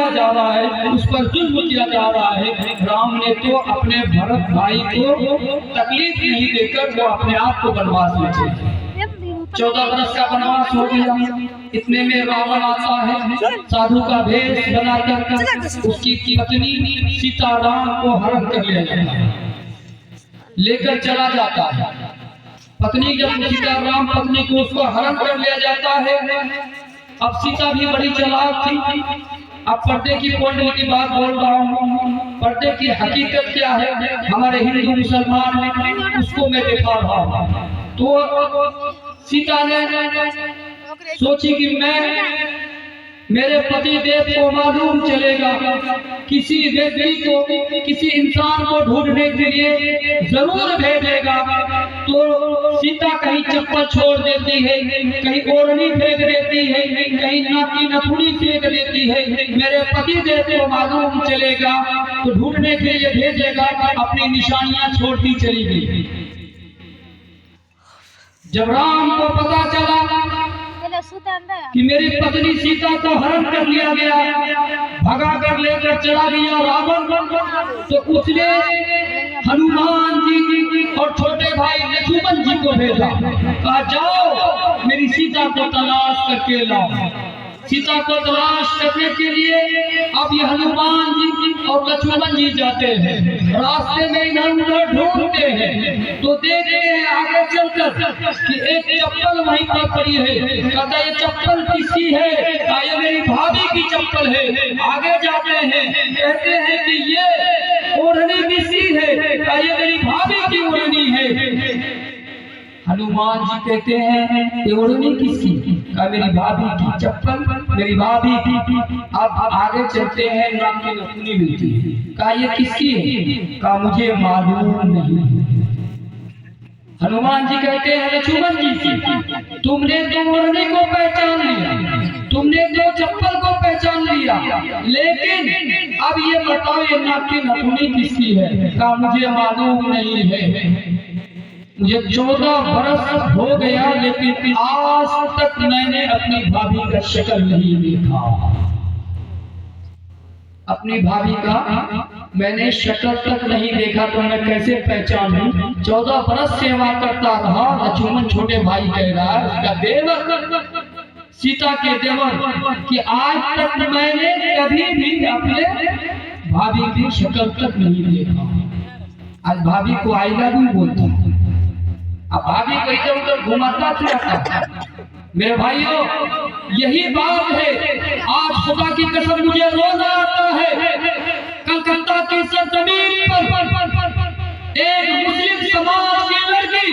मारा जा रहा है, उस पर जुल्म किया जा रहा है। राम ने तो अपने भरत भाई को तकलीफ नहीं देकर वो अपने आप को वनवास ले चले। 14 वर्ष का वनवास हो गया। इतने में रावण आता है, साधु का भेष बनाकर उसकी पत्नी सीता राम को हरण कर लिया जाता है, लेकर चला जाता है। पत्नी जब सीता राम पत्नी को उसको हरण कर लिया जाता है। अब सीता भी बड़ी चालाक थी। अब पर्दे की कुंडली की बात बोल रहा हूँ, पर्दे की हकीकत क्या है हमारे हिंदू मुसलमान में, उसको मैं दिखा रहा हूँ। तो सीता ने सोची कि मेरे पति देव को मालूम चलेगा, किसी व्यक्ति को, किसी इंसान को ढूंढने के लिए जरूर भेजेगा। तो सीता कहीं चप्पल छोड़ देती है, कहीं ओढ़नी फेंक देती है, कहीं नाकी नथुनी फेंक देती है। मेरे पति देव को मालूम चलेगा तो ढूंढने के लिए भेजेगा, अपनी निशानियां छोड़ती चली गई। जब राम को पता चला कि मेरी पत्नी सीता को हरण कर लिया गया, भगा कर लेकर चला गया रावण, तो उसने हनुमान जी और छोटे भाई लक्ष्मण जी को भेजा, कहा जाओ मेरी सीता को तलाश करके लाओ। सीता को तलाश करने के लिए अब ये हनुमान जी और लक्ष्मण जी जाते हैं, रास्ते में इधर उधर ढूंढते हैं तो देखते हैं आगे चलकर कि एक चप्पल वहीं पर पड़ी है। कहता ये चप्पल किसकी है? ये मेरी भाभी की चप्पल है। आगे जाते हैं, कहते हैं कि ये ओढ़नी किसकी है? ये मेरी भाभी की ओढ़नी है। हनुमान जी कहते हैं ये ओढ़नी किसकी? का मेरी भाभी की चप्पल, मेरी भाभी की। अब आगे चलते हैं, नाकी नथुनी मिलती है। का ये किसकी है? का मुझे मालूम नहीं। हनुमान जी कहते हैं लक्ष्मण जी की, तुमने तो ओढ़नी को पहचान लिया, तुमने तो चप्पल को पहचान लिया, लेकिन अब ये बताओ ये नाकी नथुनी किसकी है? का मुझे मालूम नहीं है। मुझे 14 बरस हो गया, लेकिन आज तक मैंने अपनी भाभी का शक्ल नहीं देखा। अपनी भाभी का मैंने शक्ल तक नहीं देखा तो मैं कैसे पहचानूं? 14 बरस सेवा करता रहा। लक्ष्मण छोटे भाई कह रहा है उसका देवर, सीता के देवर, कि आज तक मैंने कभी भी अपने भाभी की शक्ल तक नहीं देखा। आज भाभी को आई लव यू बोलता हूं। अब भाभी को इधर उधर घुमाता रहता। मेरे भाइयों यही बात है। आज खुदा की कसम मुझे रोना आता है, कलकत्ता की सरजमीन पर एक मुस्लिम समाज की लड़की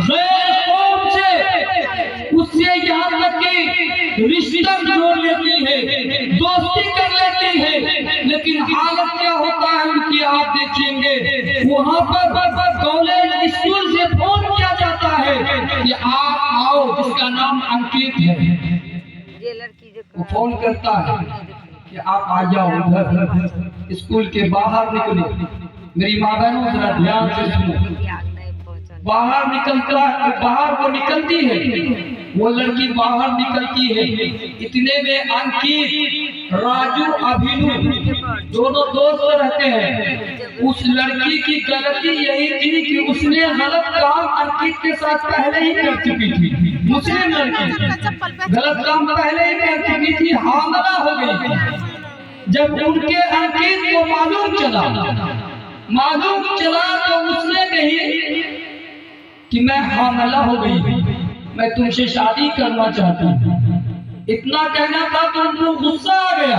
गैर कौम से, उससे यहाँ तक कि रिश्ता जोड़ लेती है, दोस्ती कर लेती है, लेकिन हालत क्या होता है उनकी आप देखेंगे। वहाँ पर कॉलेज स्कूल से फोन किया जाता है कि आप आओ, जिसका नाम अंकित है, वो फोन करता है कि आप आ जाओ उधर स्कूल के बाहर निकलो। मेरी माँ बहनों जरा ध्यान से सुनो। बाहर वो निकलती है, वो लड़की बाहर निकलती है। इतने में अंकित, राजू, अभिनव दोनों दोस्त रहते हैं। उस लड़की की गलती यही थी कि उसने गलत काम अंकित के साथ पहले ही कर चुकी थी। मुस्लिम लड़की गलत काम पहले ही कर चुकी थी, हामला हो गई थी। जब उनके अंकित को मालूम चला तो उसने कही कि मैं हामला हो गई हूँ, मैं तुमसे शादी करना चाहती हूँ। इतना कहना था तो उनको गुस्सा आ गया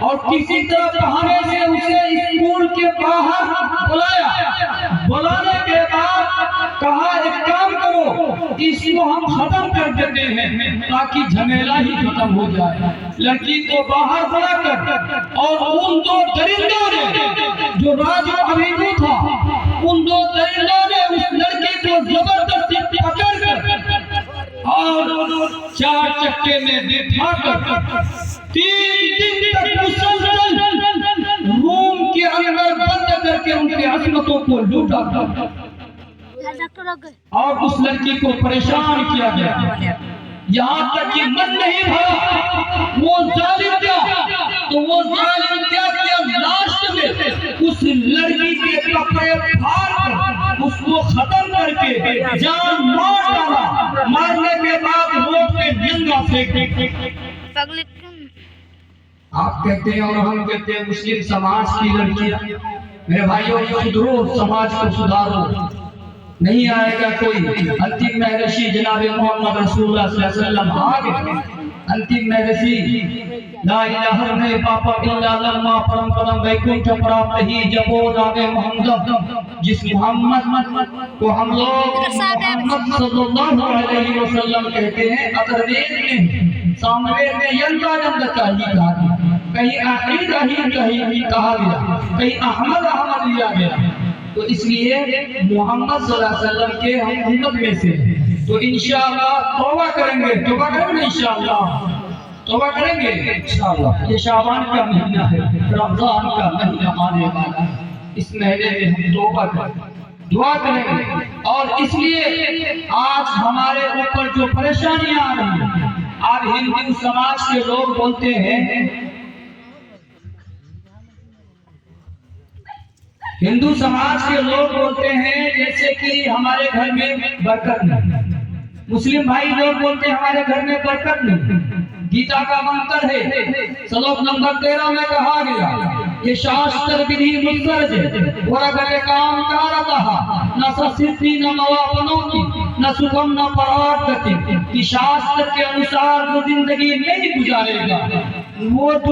और किसी तरह बहाने से उसे स्कूल के बाहर बुलाया। बुलाने के बाद कहा एक काम करो, इसको हम खत्म कर देते हैं ताकि झमेला ही खत्म हो जाए। लड़की को बाहर बुलाकर और उन दो दरिंदों ने, जो राजू अभिनव था, उन दो दरिंदों ने उस लड़की को जबरदस्ती पकड़कर और 4 चक्के में बिठा कर 3 दिन तक मुसलसल रूम के अंदर बंद करके उनके अजमतों को लूटा और उस लड़की को परेशान किया गया। यहाँ तक कि मन नहीं था वो जालिम था तो वो जालिम क्या किया, लास्ट में उस लड़की के कपड़े फाड़ कर उसको खत्म करके जान मार डाला। मारने के बाद रोड पे नंगा फेंक दिया। आप कहते हैं और हम कहते हैं मुस्लिम समाज की लड़कियां। मेरे भाइयों, सुधरो, समाज को सुधारो, नहीं आएगा कोई। अंतिम महर्षि जनाब मोहम्मद रसूलुल्लाह सल्लल्लाहु अलैहि वसल्लम आ गए। अंतिम महर्षि ला इलाहा नहीं पापा बिल्ला लम्मा परम परम वैकुंठ प्राप्त ही जबो नामे मोहम्मद। जिस मोहम्मद को हम लोग मोहम्मद सल्लल्लाहु अलैहि वसल्लम कहते हैं, अथर्ववेद में, सामवेद में यंत्रानंद का ही कहा गया, कहीं आखिर का ही कहा गया, कहीं अहमद अहमद लिया गया। तो इसलिए मोहम्मद सल्लल्लाहु अलैहि वसल्लम के हम उम्मत में से, तो इंशाअल्लाह तौबा करेंगे। तौबा करेंगे इंशाअल्लाह, तौबा करेंगे इंशाअल्लाह। ये शाबान का महीना है, रमजान का महीना आने वाला है। इस महीने में हम तौबा करेंगे, दुआ करेंगे। और इसलिए आज हमारे ऊपर जो परेशानियां आ रही है, आज हिंदू समाज के लोग बोलते हैं, हिंदू समाज के लोग बोलते हैं जैसे कि हमारे घर में बरकत नहीं। मुस्लिम भाई लोग बोलते हैं हमारे घर में बरकत नहीं। गीता का मंत्र है, श्लोक नंबर 13 में कहा गया, ये शास्त्र विधि मुत्सर्ज वरगले काम कारतः न ससिद्धि न मवापनोति न सुखम न परागति। कि शास्त्र के अनुसार जो जिंदगी नहीं गुजारेगा वो